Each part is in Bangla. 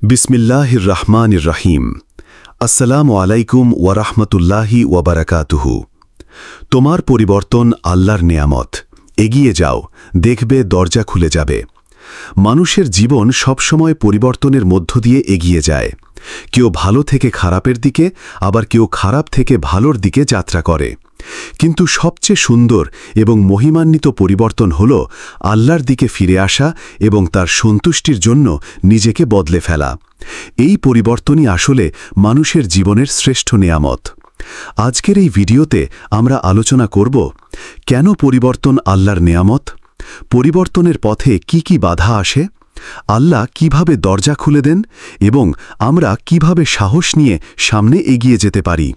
বিসমিল্লাহির রহমানির রহিম। আসসালামু আলাইকুম ওয়া রাহমাতুল্লাহি ওয়া বারাকাতুহু। তোমার পরিবর্তন আল্লাহর নেয়ামত। এগিয়ে যাও, দেখবে দরজা খুলে যাবে। মানুষের জীবন সবসময় পরিবর্তনের মধ্য দিয়ে এগিয়ে যায়। কেউ ভালো থেকে খারাপের দিকে, আবার কেউ খারাপ থেকে ভালোর দিকে যাত্রা করে। কিন্তু সবচেয়ে সুন্দর এবং মহিমান্বিত পরিবর্তন হল আল্লাহর দিকে ফিরে আসা এবং তার সন্তুষ্টির জন্য নিজেকে বদলে ফেলা। এই পরিবর্তনই আসলে মানুষের জীবনের শ্রেষ্ঠ নেয়ামত। আজকের এই ভিডিওতে আমরা আলোচনা করব, কেন পরিবর্তন আল্লাহর নেয়ামত, পরিবর্তনের পথে কি কি বাধা আসে, আল্লাহ কিভাবে দরজা খুলে দেন এবং আমরা কিভাবে সাহস নিয়ে সামনে এগিয়ে যেতে পারি।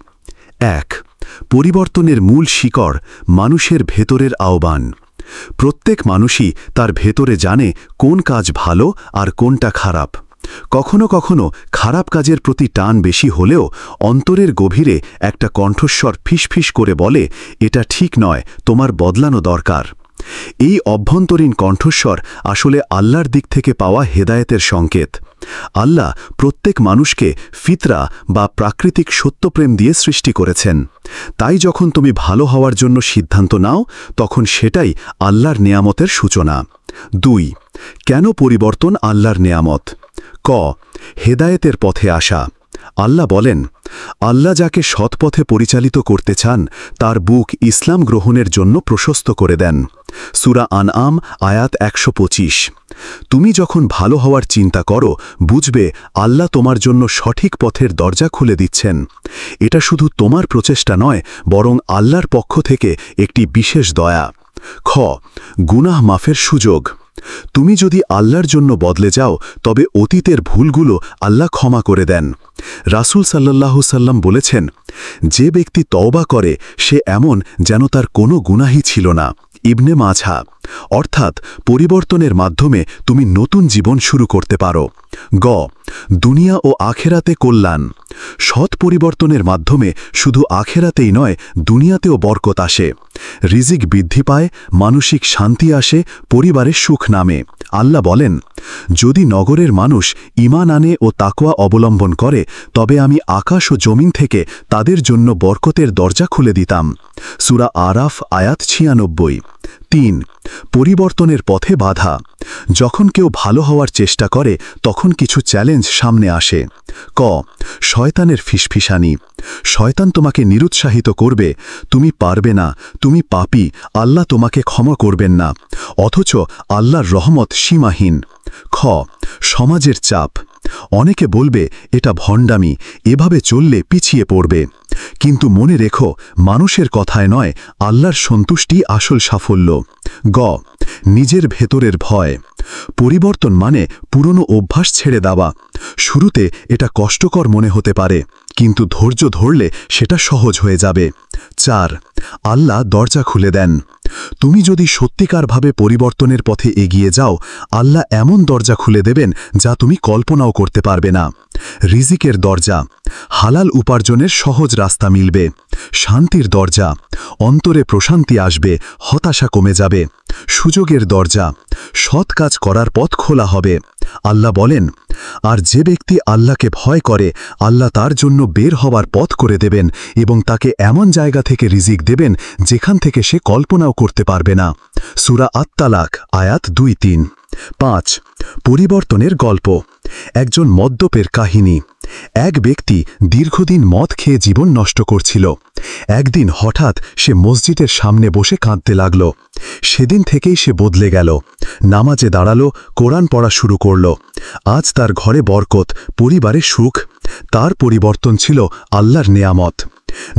১. পরিবর্তনের মূল শিকড় মানুষের ভেতরের আহ্বান। প্রত্যেক মানুষই তার ভেতরে জানে কোন কাজ ভালো আর কোনটা খারাপ। কখনো কখনো খারাপ কাজের প্রতি টান বেশি হলেও অন্তরের গভীরে একটা কণ্ঠস্বর ফিসফিস করে বলে, এটা ঠিক নয়, তোমার বদলানো দরকার। এই অভ্যন্তরীণ কণ্ঠস্বর আসলে আল্লাহর দিক থেকে পাওয়া হেদায়েতের সংকেত। আল্লাহ প্রত্যেক মানুষকে ফিতরা বা প্রাকৃতিক সত্যপ্রেম দিয়ে সৃষ্টি করেছেন। তাই যখন তুমি ভালো হওয়ার জন্য সিদ্ধান্ত নাও, তখন সেটাই আল্লাহর নেয়ামতের সূচনা। ২. কেন পরিবর্তন আল্লাহর নেয়ামত? ক. হেদায়েতের পথে আসা। আল্লাহ বলেন, আল্লাহ যাকে সৎপথে পরিচালিত করতে চান তার বুক ইসলাম গ্রহণের জন্য প্রশস্ত করে দেন। সূরা আনআম আয়াত ১২৫। তুমি যখন ভালো হওয়ার চিন্তা করো, বুঝবে আল্লাহ তোমার জন্য সঠিক পথের দরজা খুলে দিচ্ছেন। এটা শুধু তোমার প্রচেষ্টা নয়, বরং আল্লাহর পক্ষ থেকে একটি বিশেষ দয়া। খ. গুনাহ মাফের সুযোগ। তুমি যদি আল্লাহর জন্য বদলে যাও, তবে অতীতের ভুলগুলো আল্লাহ ক্ষমা করে দেন। রাসূল সাল্লাল্লাহু সাল্লাম বলেছেন, যে ব্যক্তি তওবা করে সে এমন যেন তার কোনো গুনাহই ছিল না। ইবনে মাঝা। অর্থাৎ পরিবর্তনের মাধ্যমে তুমি নতুন জীবন শুরু করতে পারো। গ. দুনিয়া ও আখেরাতে কল্যাণ। সৎ পরিবর্তনের মাধ্যমে শুধু আখেরাতেই নয়, দুনিয়াতেও বরকত আসে। রিজিক বৃদ্ধি পায়, মানসিক শান্তি আসে, পরিবারে সুখ নামে। আল্লাহ বলেন, যদি নগরের মানুষ ঈমান আনে ও তাকওয়া অবলম্বন করে, তবে আমি আকাশ ও জমিন থেকে তাদের জন্য বরকতের দরজা খুলে দিতাম। সূরা আরাফ আয়াত ৯৬। ৩. পরিবর্তনের পথে বাধা। যখন কেউ ভালো হওয়ার চেষ্টা করে, তখন কিছু চ্যালেঞ্জ সামনে আসে। ক. শয়তানের ফিসফিসানি। শয়তান তোমাকে নিরুৎসাহিত করবে, তুমি পারবে না, তুমি পাপী, আল্লাহ তোমাকে ক্ষমা করবেন না। অথচ আল্লাহর রহমত সীমাহীন। খ. সমাজের চাপ। অনেকে বলবে, এটা ভণ্ডামি, এভাবে চললে পিছিয়ে পড়বে। কিন্তু মনে রেখো, মানুষের কথায় নয়, আল্লাহর সন্তুষ্টি আসল সাফল্য। গ. নিজের ভেতরের ভয়। পরিবর্তন মানে পুরনো অভ্যাস ছেড়ে দেওয়া। শুরুতে এটা কষ্টকর মনে হতে পারে, কিন্তু ধৈর্য ধরলে সেটা সহজ হয়ে যাবে। ৪. আল্লাহ দরজা খুলে দেন। তুমি যদি সত্যিকারভাবে পরিবর্তনের পথে এগিয়ে যাও, আল্লাহ এমন দরজা খুলে দেবেন যা তুমি কল্পনাও করতে পারবে না। রিজিকের দরজা। হালাল উপার্জনের সহজ রাস্তা মিলবে। শান্তির দরজা। অন্তরে প্রশান্তি আসবে, হতাশা কমে যাবে। সুযোগের দরজা। সৎ কাজ করার পথ খোলা হবে। আল্লাহ বলেন, আর যে ব্যক্তি আল্লাহকে ভয় করে, আল্লাহ তার জন্য বের হওয়ার পথ করে দেবেন এবং তাকে এমন জায়গা থেকে রিজিক দেবেন যেখান থেকে সে কল্পনাও করতে পারবে না। সূরা আত-তালাক আয়াত ২-৩। ৫. পরিবর্তনের গল্প। একজন মদ্যপের কাহিনী। এক ব্যক্তি দীর্ঘদিন মদ খেয়ে জীবন নষ্ট করছিল। একদিন হঠাৎ সে মসজিদের সামনে বসে কাঁদতে লাগল। সেদিন থেকেই সে বদলে গেল। নামাজে দাঁড়ালো, কোরআন পড়া শুরু করল। আজ তার ঘরে বরকত, পরিবারে সুখ। তার পরিবর্তন ছিল আল্লাহর নেয়ামত।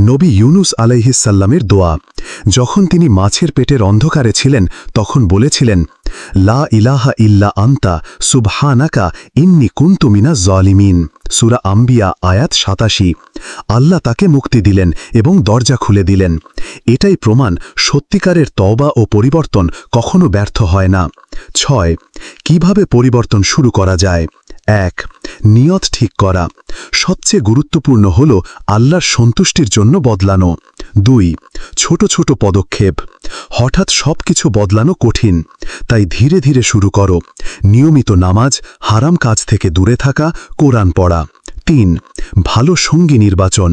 নবী ইউনুস আলাইহিস সাল্লামের দোয়া। যখন তিনি মাছের পেটের অন্ধকারে ছিলেন, তখন বলেছিলেন, লা ইলাহা ইল্লা আনতা সুবহানাকা ইন্নী কুনতু মিনাজ জালিমিন। সূরা আম্বিয়া আয়াত ৮৭। আল্লাহ তাকে মুক্তি দিলেন এবং দরজা খুলে দিলেন। এটাই প্রমাণ, সত্যিকারের তওবা ও পরিবর্তন কখনো ব্যর্থ হয় না। ৬. কিভাবে পরিবর্তন শুরু করা যায়? ১. নিয়ত ঠিক করা। সবচেয়ে গুরুত্বপূর্ণ হল আল্লাহর সন্তুষ্টির জন্য বদলানো। 2. ছোট ছোট পদক্ষেপ। হঠাৎ সবকিছু বদলানো কঠিন, তাই ধীরে ধীরে শুরু করো। নিয়মিত নামাজ, হারাম কাজ থেকে দূরে থাকা, কোরআন পড়া। 3. ভালো সঙ্গী নির্বাচন।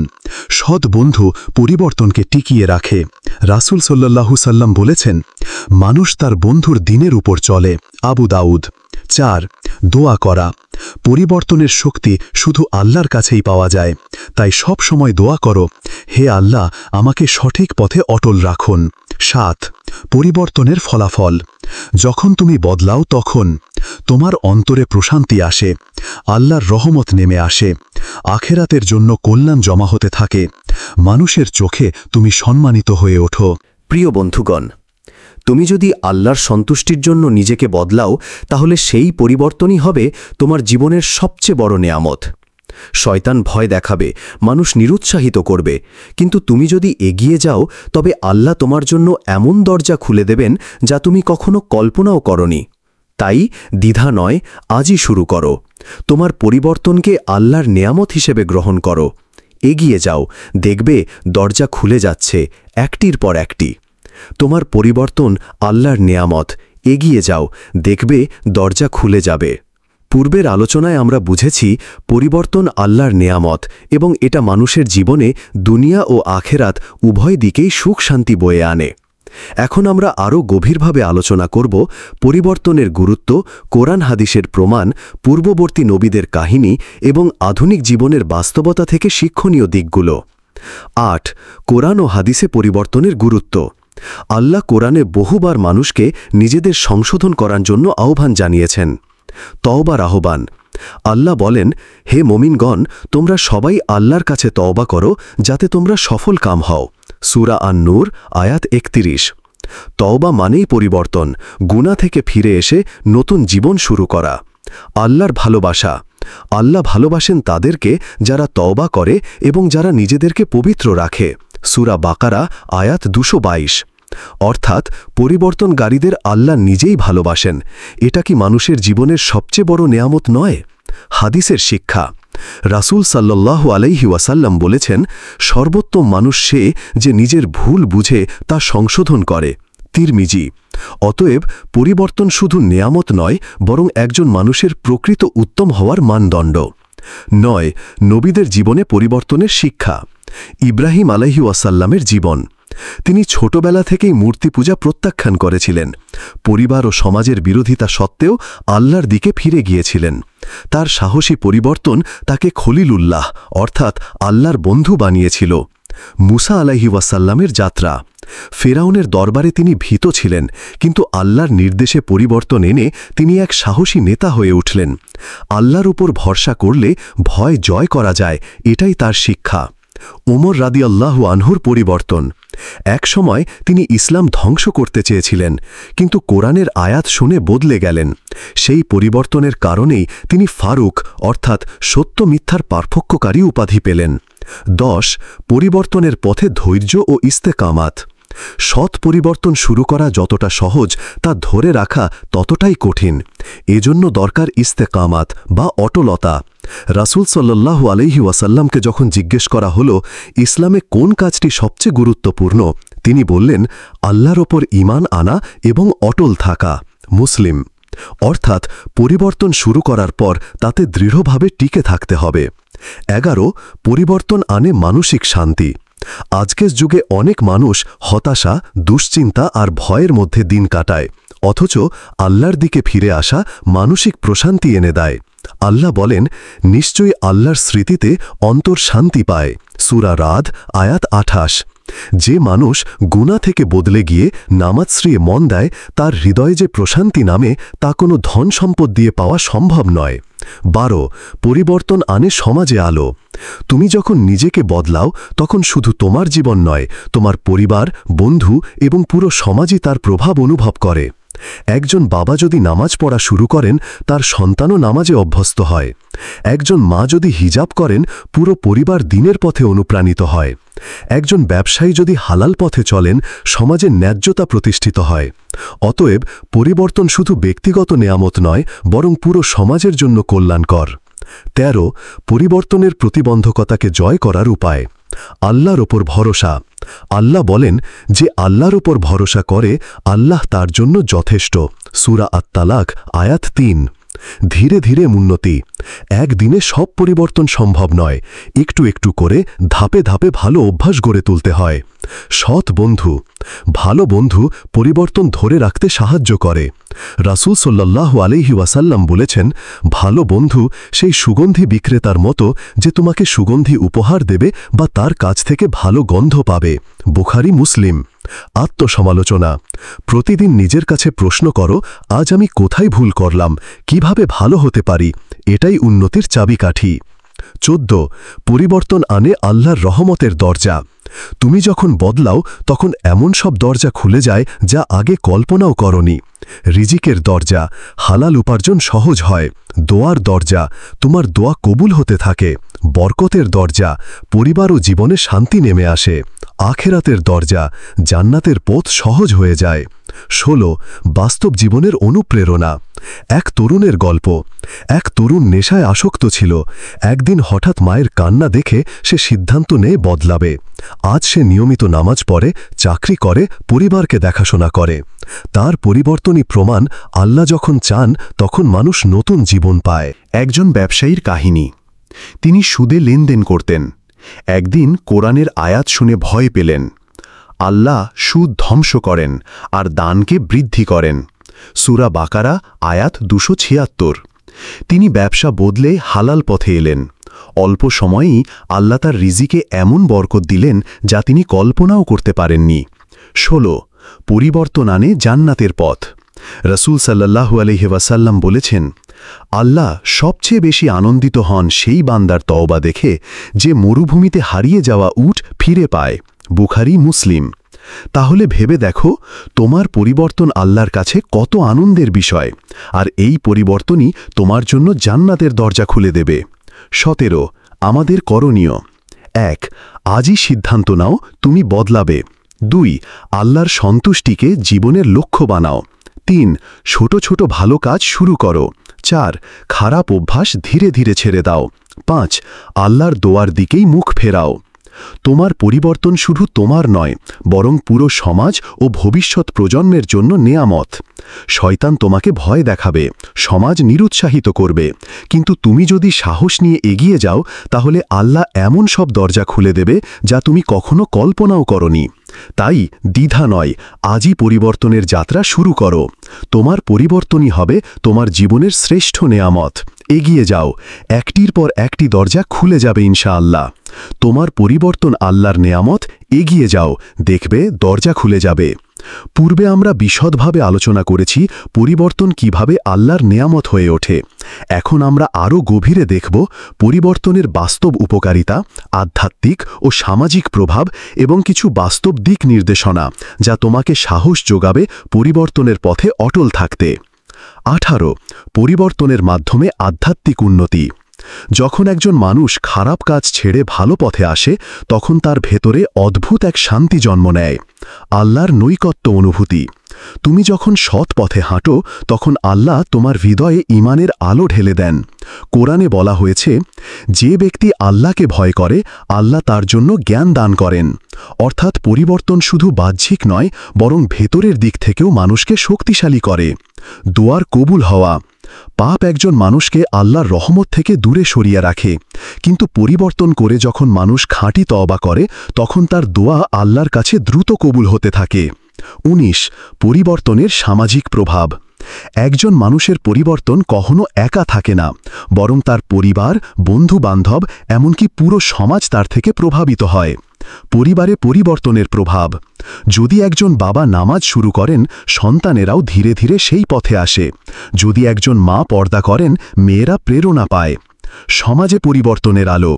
সৎ বন্ধু পরিবর্তনকে টিকিয়ে রাখে। রাসূল সাল্লাল্লাহু সাল্লাম বলেছেন, মানুষ তার বন্ধুর দিনের উপর চলে। আবু দাউদ। 4. দোয়া করা। পরিবর্তনের শক্তি শুধু আল্লাহর কাছেই পাওয়া যায়, তাই সব সময় দোয়া করো, হে আল্লাহ, আমাকে সঠিক পথে অটল রাখুন। 7. পরিবর্তনের ফলাফল। যখন তুমি বদলাও তখন তোমার অন্তরে প্রশান্তি আসে, আল্লাহর রহমত নেমে আসে, আখেরাতের জন্য কল্যাণ জমা হতে থাকে, মানুষের চোখে তুমি সম্মানিত হয়ে ওঠো। প্রিয় বন্ধুগণ, তুমি যদি আল্লাহর সন্তুষ্টির জন্য নিজেকে বদলাও, তাহলে সেই পরিবর্তনই হবে তোমার জীবনের সবচেয়ে বড় নেয়ামত। শয়তান ভয় দেখাবে, মানুষ নিরুৎসাহিত করবে, কিন্তু তুমি যদি এগিয়ে যাও, তবে আল্লাহ তোমার জন্য এমন দরজা খুলে দেবেন যা তুমি কখনো কল্পনাও করনি। তাই দ্বিধা নয়, আজই শুরু করো। তোমার পরিবর্তনকে আল্লাহর নেয়ামত হিসেবে গ্রহণ করো। এগিয়ে যাও, দেখবে দরজা খুলে যাচ্ছে একটির পর একটি। তোমার পরিবর্তন আল্লাহর নেয়ামত, এগিয়ে যাও, দেখবে দরজা খুলে যাবে। পূর্বের আলোচনায় আমরা বুঝেছি পরিবর্তন আল্লাহর নেয়ামত এবং এটা মানুষের জীবনে দুনিয়া ও আখেরাত উভয় দিকেই সুখ শান্তি বয়ে আনে। এখন আমরা আরও গভীরভাবে আলোচনা করব পরিবর্তনের গুরুত্ব, কোরআন হাদিসের প্রমাণ, পূর্ববর্তী নবীদের কাহিনী এবং আধুনিক জীবনের বাস্তবতা থেকে শিক্ষণীয় দিকগুলো। 8. কোরআন ও হাদিসে পরিবর্তনের গুরুত্ব। আল্লাহ কোরআনে বহুবার মানুষকে নিজেদের সংশোধন করার জন্য আহ্বান জানিয়েছেন। তওবার আহ্বান। আল্লাহ বলেন, হে মুমিনগণ, তোমরা সবাই আল্লাহর কাছে তওবা করো যাতে তোমরা সফল কাম হও। সূরা আন-নূর আয়াত 31। তওবা মানেই পরিবর্তন, গুনাহ থেকে ফিরে এসে নতুন জীবন শুরু করা। আল্লাহর ভালোবাসা। আল্লাহ ভালোবাসেন তাদেরকে যারা তওবা করে এবং যারা নিজেদেরকে পবিত্র রাখে। সূরা বাকারা আয়াত 222। অর্থাৎ পরিবর্তনকারীদের আল্লাহ নিজেই ভালোবাসেন। এটা কি মানুষের জীবনের সবচেয়ে বড় নেয়ামত নয়? হাদিসের শিক্ষা। রাসূল সাল্লাল্লাহু আলাইহি ওয়াসাল্লাম বলেছেন, সর্বোত্তম মানুষ সে যে নিজের ভুল বুঝে তা সংশোধন করে। তিরমিজি। অতএব পরিবর্তন শুধু নেয়ামত নয়, বরং একজন মানুষের প্রকৃত উত্তম হওয়ার মানদণ্ড। 9. নবীদের জীবনে পরিবর্তনের শিক্ষা। ইব্রাহিম আলাইহি ওয়াসাল্লামের জীবন। তিনি ছোটবেলা থেকেই মূর্তি পূজা প্রত্যাখ্যান করেছিলেন। পরিবার ও সমাজের বিরোধিতা সত্ত্বেও আল্লাহর দিকে ফিরে গিয়েছিলেন। তার সাহসী পরিবর্তন তাকে খলিলুল্লাহ অর্থাৎ আল্লাহর বন্ধু বানিয়েছিল। মুসা আলাইহি ওয়াসাল্লামের যাত্রা। ফেরাউনের দরবারে তিনি ভীত ছিলেন, কিন্তু আল্লাহর নির্দেশে পরিবর্তন এনে তিনি এক সাহসী নেতা হয়ে উঠলেন। আল্লাহর উপর ভরসা করলে ভয় জয় করা যায়, এটাই তার শিক্ষা। ওমর রাদিয়াল্লাহু আনহুর পরিবর্তন। এক সময় তিনি ইসলাম ধ্বংস করতে চেয়েছিলেন, কিন্তু কোরআনের আয়াত শুনে বদলে গেলেন। সেই পরিবর্তনের কারণেই তিনি ফারুক অর্থাৎ সত্য মিথ্যার পার্থক্যকারী উপাধি পেলেন। 10. পরিবর্তনের পথে ধৈর্য ও ইস্তেকামাত। সৎ পরিবর্তন শুরু করা যতটা সহজ, তা ধরে রাখা ততটাই কঠিন। এজন্য দরকার ইস্তেকামাত বা অটলতা। রাসূল সাল্লাল্লাহু আলাইহি ওয়াসাল্লামকে যখন জিজ্ঞেস করা হলো ইসলামে কোন কাজটি সবচেয়ে গুরুত্বপূর্ণ, তিনি বললেন, আল্লাহর ওপর ঈমান আনা এবং অটল থাকা। মুসলিম। অর্থাৎ পরিবর্তন শুরু করার পর তাতে দৃঢ়ভাবে টিকে থাকতে হবে। 11. পরিবর্তন আনে মানসিক শান্তি। আজকের যুগে অনেক মানুষ হতাশা, দুশ্চিন্তা আর ভয়ের মধ্যে দিন কাটায়, অথচ আল্লাহর দিকে ফিরে আসা মানসিক প্রশান্তি এনে দেয়। আল্লাহ বলেন, নিশ্চয়ই আল্লাহর স্মৃতিতে অন্তর শান্তি পায়। সূরা রাদ আয়াত 28। যে মানুষ গুনাহ থেকে বদলে গিয়ে নামাজ শ্রিয়ে মন দেয়, তার হৃদয়ে যে প্রশান্তি নামে তা কোনো ধন সম্পদ দিয়ে পাওয়া সম্ভব নয়। 12. পরিবর্তন আনে সমাজে আলো। তুমি যখন নিজেকে বদলাও, তখন শুধু তোমার জীবন নয়, তোমার পরিবার, বন্ধু এবং পুরো সমাজই তার প্রভাব অনুভব করে। একজন বাবা যদি নামাজ পড়া শুরু করেন, তার সন্তানও নামাজে অভ্যস্ত হয়। একজন মা যদি হিজাব করেন, পুরো পরিবার দ্বীনের পথে অনুপ্রাণিত হয়। একজন ব্যবসায়ী যদি হালাল পথে চলেন, সমাজে ন্যায্যতা প্রতিষ্ঠিত হয়। অতএব পরিবর্তন শুধু ব্যক্তিগত নেয়ামত নয়, বরং পুরো সমাজের জন্য কল্যাণকর। 13. পরিবর্তনের প্রতিবন্ধকতাকে জয় করার উপায়। আল্লাহর ওপর ভরসা। আল্লাহ বলেন, যে আল্লাহর ওপর ভরসা করে আল্লাহ তার জন্য যথেষ্ট। সূরা আত-তালাক আয়াত ৩। ধীরে ধীরে উন্নতি। একদিনে সব পরিবর্তন সম্ভব নয়, একটু একটু করে ধাপে ধাপে ভালো অভ্যাস গড়ে তুলতে হয়। সৎ বন্ধু। ভালো বন্ধু পরিবর্তন ধরে রাখতে সাহায্য করে। রাসূল সাল্লাল্লাহু আলাইহি ওয়াসাল্লাম বলেছেন, ভালো বন্ধু সেই সুগন্ধি বিক্রেতার মতো যে তোমাকে সুগন্ধি উপহার দেবে বা তার কাছ থেকে ভালো গন্ধ পাবে। বুখারী মুসলিম। আত্মসমালোচনা। প্রতিদিন নিজের কাছে প্রশ্ন করো, আজ আমি কোথায় ভুল করলাম, কিভাবে ভালো হতে পারি। এটাই উন্নতির চাবিকাঠি। 14 পরিবর্তন আনে আল্লাহর রহমতের দরজা। তুমি যখন বদলাও তখন এমন সব দরজা খুলে যায় যা আগে কল্পনাও করনি। রিজিকের দরজা, হালাল উপার্জন সহজ হয়। দোয়ার দরজা, তোমার দোয়া কবুল হতে থাকে। বরকতের দরজা, পরিবার ও জীবনে শান্তি নেমে আসে। আখেরাতের দরজা, জান্নাতের পথ সহজ হয়ে যায়। 16 বাস্তব জীবনের অনুপ্রেরণা। এক তরুণের গল্প। এক তরুণ নেশায় আসক্ত ছিল। একদিন হঠাৎ মায়ের কান্না দেখে সে সিদ্ধান্ত নেয় বদলাবে। আজ সে নিয়মিত নামাজ পড়ে, চাকরি করে, পরিবারকে দেখাশোনা করে। তার পরিবর্তনই প্রমাণ, আল্লাহ যখন চান তখন মানুষ নতুন জীবন পায়। একজন ব্যবসায়ীর কাহিনী। তিনি সুদে লেনদেন করতেন। একদিন কোরআনের আয়াত শুনে ভয় পেলেন। আল্লাহ সুদ ধ্বংস করেন আর দানকে বৃদ্ধি করেন। সূরা বাকারা আয়াত 276। তিনি ব্যবসা বদলে হালাল পথে এলেন। অল্প সময়েই আল্লাহ তার রিজিকে এমন বরকত দিলেন যা তিনি কল্পনাও করতে পারেননি। 16 পরিবর্তন আনে জান্নাতের পথ। রাসূল সাল্লাল্লাহু আলাইহি ওয়াসাল্লাম বলেছেন, আল্লাহ সবচেয়ে বেশি আনন্দিত হন সেই বান্দার তওবা দেখে যে মরুভূমিতে হারিয়ে যাওয়া উট ফিরে পায়। বুখারী মুসলিম। তাহলে ভেবে দেখো, তোমার পরিবর্তন আল্লাহর কাছে কত আনন্দের বিষয়, আর এই পরিবর্তনই তোমার জন্য জান্নাতের দরজা খুলে দেবে। 17 আমাদের করণীয়। 1 আজই সিদ্ধান্ত নাও তুমি বদলাবে। 2 আল্লাহর সন্তুষ্টিকে জীবনের লক্ষ্য বানাও। 3 ছোট ছোট ভালো কাজ শুরু করো। 4 খারাপ অভ্যাস ধীরে ধীরে ছেড়ে দাও। 5 আল্লাহর দোয়ার দিকেই মুখ ফেরাও। তোমার পরিবর্তন শুধু তোমার নয়, বরং পুরো সমাজ ও ভবিষ্যৎ প্রজন্মের জন্য নেয়ামত। শয়তান তোমাকে ভয় দেখাবে, সমাজ নিরুৎসাহিত করবে, কিন্তু তুমি যদি সাহস নিয়ে এগিয়ে যাও তাহলে আল্লাহ এমন সব দরজা খুলে দেবে যা তুমি কখনো কল্পনাও করনি। তাই দ্বিধা নয়, আজই পরিবর্তনের যাত্রা শুরু করো। তোমার পরিবর্তনই হবে তোমার জীবনের শ্রেষ্ঠ নেয়ামত। এগিয়ে যাও, একটির পর একটি দরজা খুলে যাবে ইনশাআল্লাহ। তোমার পরিবর্তন আল্লাহর নেয়ামত। এগিয়ে যাও, দেখবে দরজা খুলে যাবে। পূর্বে আমরা বিশদভাবে আলোচনা করেছি পরিবর্তন কিভাবে আল্লাহর নেয়ামত হয়ে ওঠে। এখন আমরা আরও গভীরে দেখব পরিবর্তনের বাস্তব উপকারিতা, আধ্যাত্মিক ও সামাজিক প্রভাব এবং কিছু বাস্তব দিক নির্দেশনা যা তোমাকে সাহস যোগাবে পরিবর্তনের পথে অটল থাকতে। 18 পরিবর্তনের মাধ্যমে আধ্যাত্মিক উন্নতি। যখন একজন মানুষ খারাপ কাজ ছেড়ে ভালো পথে আসে তখন তার ভেতরে অদ্ভুত এক শান্তি জন্ম নেয়, আল্লাহর নৈকট্য অনুভূতি। তুমি যখন সৎ পথে হাঁটো তখন আল্লাহ তোমার হৃদয়ে ঈমানের আলো ঢেলে দেন। কোরআনে বলা হয়েছে, যে ব্যক্তি আল্লাহকে ভয় করে আল্লাহ তার জন্য জ্ঞান দান করেন। অর্থাৎ পরিবর্তন শুধু বাহ্যিক নয়, বরং ভেতরের দিক থেকেও মানুষকে শক্তিশালী করে। দোয়ার কবুল হওয়া। পাপ একজন মানুষকে আল্লাহর রহমত থেকে দূরে সরিয়ে রাখে, কিন্তু পরিবর্তন করে যখন মানুষ খাঁটি তওবা করে তখন তার দোয়া আল্লাহর কাছে দ্রুত কবুল হতে থাকে। 19 পরিবর্তনের সামাজিক প্রভাব। একজন মানুষের পরিবর্তন কখনো একা থাকে না, বরং তার পরিবার, বন্ধু-বান্ধব, এমনকি পুরো সমাজ তার থেকে প্রভাবিত হয়। পরিবারে পরিবর্তনের প্রভাব। যদি একজন বাবা নামাজ শুরু করেন, সন্তানেরাও ধীরে ধীরে সেই পথে আসে। যদি একজন মা পর্দা করেন, মেয়েরা প্রেরণা পায়। সমাজে পরিবর্তনের আলো।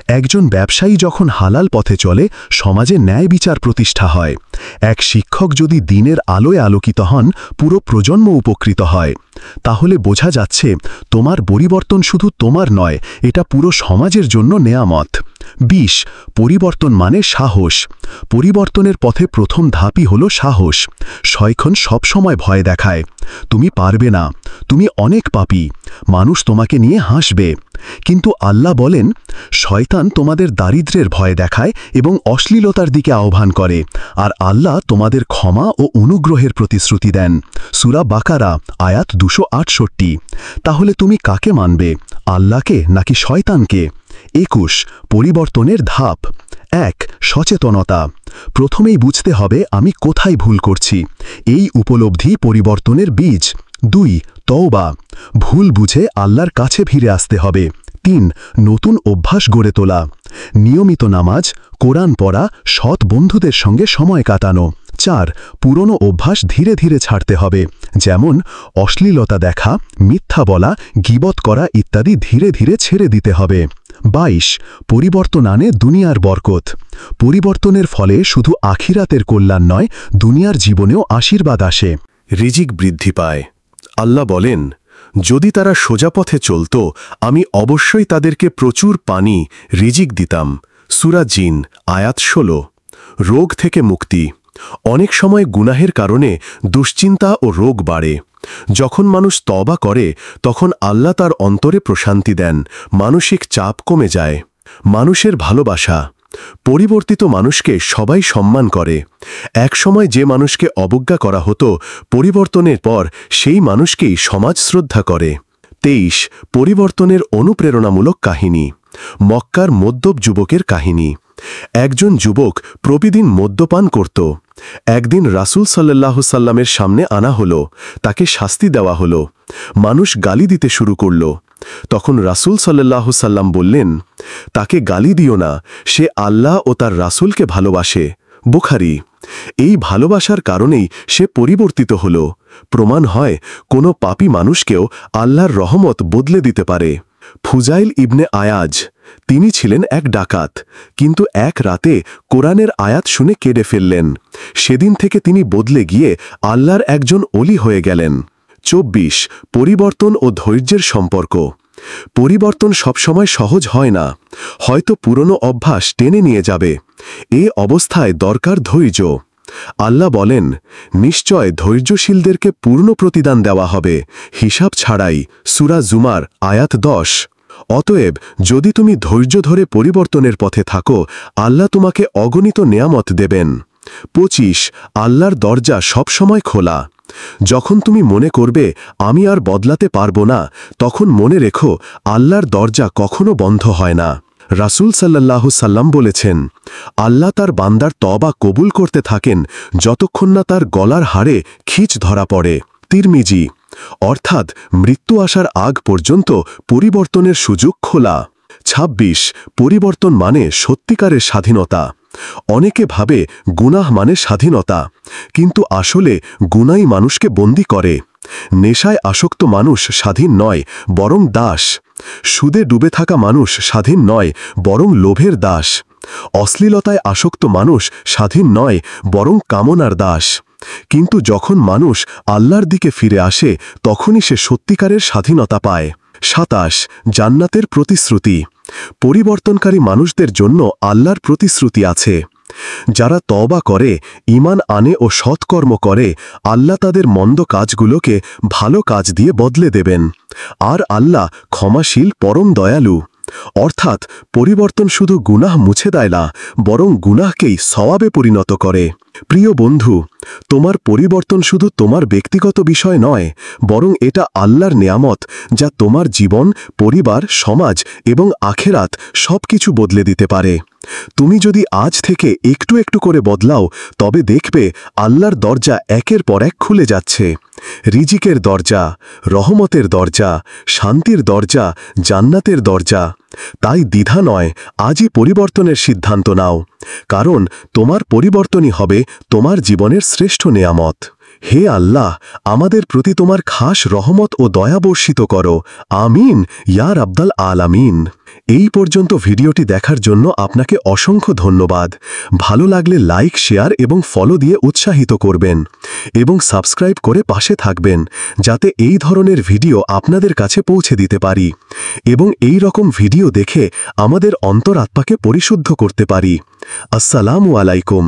একজন ব্যবসায়ী যখন হালাল পথে চলে, সমাজে ন্যায় বিচার প্রতিষ্ঠা হয়। এক শিক্ষক যদি দিনের আলোয় আলোকিত হন, পুরো প্রজন্ম উপকৃত হয়। তাহলে বোঝা যাচ্ছে তোমার পরিবর্তন শুধু তোমার নয়, এটা পুরো সমাজের জন্য নেয়ামত। 20 পরিবর্তন মানে সাহস। পরিবর্তনের পথে প্রথম ধাপই হলো সাহস। শয়তান সবসময় ভয় দেখায়, তুমি পারবে না, তুমি অনেক পাপী। মানুষ তোমাকে নিয়ে হাসবে। কিন্তু আল্লাহ বলেন, শয়তান তোমাদের দারিদ্র্যের ভয় দেখায় এবং অশ্লীলতার দিকে আহ্বান করে, আর আল্লাহ তোমাদের ক্ষমা ও অনুগ্রহের প্রতিশ্রুতি দেন। সূরা বাকারা আয়াত 268। তাহলে তুমি কাকে মানবে, আল্লাহকে নাকি শয়তানকে? 21 পরিবর্তনের ধাপ। 1 সচেতনতা। প্রথমেই বুঝতে হবে আমি কোথায় ভুল করছি। এই উপলব্ধি পরিবর্তনের বীজ। 2 তওবা। ভুল বুঝে আল্লাহর কাছে ফিরে আসতে হবে। 3 নতুন অভ্যাস গড়ে তোলা। নিয়মিত নামাজ, কোরআন পড়া, সৎ বন্ধুদের সঙ্গে সময় কাটানো। 4 পুরনো অভ্যাস ধীরে ধীরে ছাড়তে হবে, যেমন অশ্লীলতা দেখা, মিথ্যা বলা, গীবত করা ইত্যাদি ধীরে ধীরে ছেড়ে দিতে হবে। 22 পরিবর্তন আনে দুনিয়ার বরকত। পরিবর্তনের ফলে শুধু আখিরাতের কল্যাণ নয়, দুনিয়ার জীবনেও আশীর্বাদ আসে। রিজিক বৃদ্ধি পায়। আল্লাহ বলেন, যদি তারা সোজা পথে চলত, আমি অবশ্যই তাদেরকে প্রচুর পানি, রিজিক দিতাম। সূরা জিন আয়াত 16। রোগ থেকে মুক্তি। অনেক সময় গুনাহের কারণে দুশ্চিন্তা ও রোগ বাড়ে। যখন মানুষ তওবা করে, তখন আল্লাহ তার অন্তরে প্রশান্তি দেন, মানসিক চাপ কমে যায়। মানুষের ভালোবাসা। পরিবর্তিত মানুষকে সবাই সম্মান করে। একসময় যে মানুষকে অবজ্ঞা করা হতো, পরিবর্তনের পর সেই মানুষকেই সমাজ শ্রদ্ধা করে। 23 পরিবর্তনের অনুপ্রেরণামূলক কাহিনী। মক্কার মদ্যপ যুবকের কাহিনী। একজন যুবক প্রতিদিন মদ্যপান করত। একদিন রাসূল সাল্লাল্লাহু সাল্লামের সামনে আনা হলো, তাকে শাস্তি দেওয়া হলো। মানুষ গালি দিতে শুরু করল। তখন রাসূল সাল্লাল্লাহু সাল্লাম বললেন, তাকে গালি দিও না, সে আল্লাহ ও তার রাসূলকে ভালোবাসে। বুখারী। এই ভালোবাসার কারণেই সে পরিবর্তিত হল। প্রমাণ হয়, কোনো পাপী মানুষকেও আল্লাহর রহমত বদলে দিতে পারে। ফুজাইল ইবনে আয়াজ। তিনি ছিলেন এক ডাকাত, কিন্তু এক রাতে কোরআনের আয়াত শুনে কেঁদে ফেললেন। সেদিন থেকে তিনি বদলে গিয়ে আল্লাহর একজন ওলি হয়ে গেলেন। 24 পরিবর্তন ও ধৈর্যের সম্পর্ক। পরিবর্তন সবসময় সহজ হয় না। হয়তো পুরনো অভ্যাস টেনে নিয়ে যাবে। এ অবস্থায় দরকার ধৈর্য। আল্লাহ বলেন, নিশ্চয় ধৈর্যশীলদেরকে পূর্ণ প্রতিদান দেওয়া হবে, হিসাব ছাড়াই। সূরা জুমার আয়াত 10। অতএব যদি তুমি ধৈর্য ধরে পরিবর্তনের পথে থাকো, আল্লাহ তোমাকে অগণিত নেয়ামত দেবেন। 25 আল্লাহর দরজা সবসময় খোলা। যখন তুমি মনে করবে আমি আর বদলাতে পারবো না, তখন মনে রেখো আল্লাহর দরজা কখনো বন্ধ হয় না। রাসূল সাল্লাল্লাহু সাল্লাম বলেছেন, আল্লাহ তার বান্দার তওবা কবুল করতে থাকেন যতক্ষণ না তার গলার হাড়ে খিচ ধরা পড়ে। তিরমিজি। অর্থাৎ মৃত্যু আসার আগ পর্যন্ত পরিবর্তনের সুযোগ খোলা। 26 পরিবর্তন মানে সত্যিকারের স্বাধীনতা। অনেকে ভাবে গুনাহ মানে স্বাধীনতা, কিন্তু আসলে গুনাহই মানুষকে বন্দী করে। নেশায় আসক্ত মানুষ স্বাধীন নয়, বরং দাস। সুদে ডুবে থাকা মানুষ স্বাধীন নয়, বরং লোভের দাস। অশ্লীলতায় আসক্ত মানুষ স্বাধীন নয়, বরং কামনার দাস। কিন্তু যখন মানুষ আল্লাহর দিকে ফিরে আসে, তখনই সে সত্যিকারের স্বাধীনতা পায়। 27 জান্নাতের প্রতিশ্রুতি। পরিবর্তনকারী মানুষদের জন্য আল্লাহর প্রতিশ্রুতি আছে। যারা তওবা করে, ঈমান আনে ও সৎকর্ম করে, আল্লাহ তাদের মন্দ কাজগুলোকে ভালো কাজ দিয়ে বদলে দেবেন। আর আল্লাহ ক্ষমাশীল, পরম দয়ালু। অর্থাৎ পরিবর্তন শুধু গুনাহ মুছে দেয় না, বরং গুনাহকেই সওয়াবে পরিণত করে। প্রিয় বন্ধু, তোমার পরিবর্তন শুধু তোমার ব্যক্তিগত বিষয় নয়, বরং এটা আল্লাহর নেয়ামত, যা তোমার জীবন, পরিবার, সমাজ এবং আখিরাত সবকিছু বদলে দিতে পারে। তুমি যদি আজ থেকে একটু একটু করে বদলাও, তবে দেখবে আল্লাহর দরজা একের পর এক খুলে যাচ্ছে। রিজিকের দরজা, রহমতের দরজা, শান্তির দরজা, জান্নাতের দরজা। তাই দ্বিধা নয়, আজই পরিবর্তনের সিদ্ধান্ত নাও, কারণ তোমার পরিবর্তনই হবে তোমার জীবনের শ্রেষ্ঠ নেয়ামত। হে আল্লাহ, আমাদের প্রতি তোমার খাস রহমত ও দয়া বর্ষিত করো। আমিন ইয়া রাব্বাল আলামিন। এই পর্যন্ত ভিডিওটি দেখার জন্য আপনাকে অসংখ্য ধন্যবাদ। ভালো লাগলে লাইক, শেয়ার এবং ফলো দিয়ে উৎসাহিত করবেন এবং সাবস্ক্রাইব করে পাশে থাকবেন, যাতে এই ধরনের ভিডিও আপনাদের কাছে পৌঁছে দিতে পারি এবং এই রকম ভিডিও দেখে আমাদের অন্তরাত্মাকে পরিশুদ্ধ করতে পারি। আসসালামু আলাইকুম।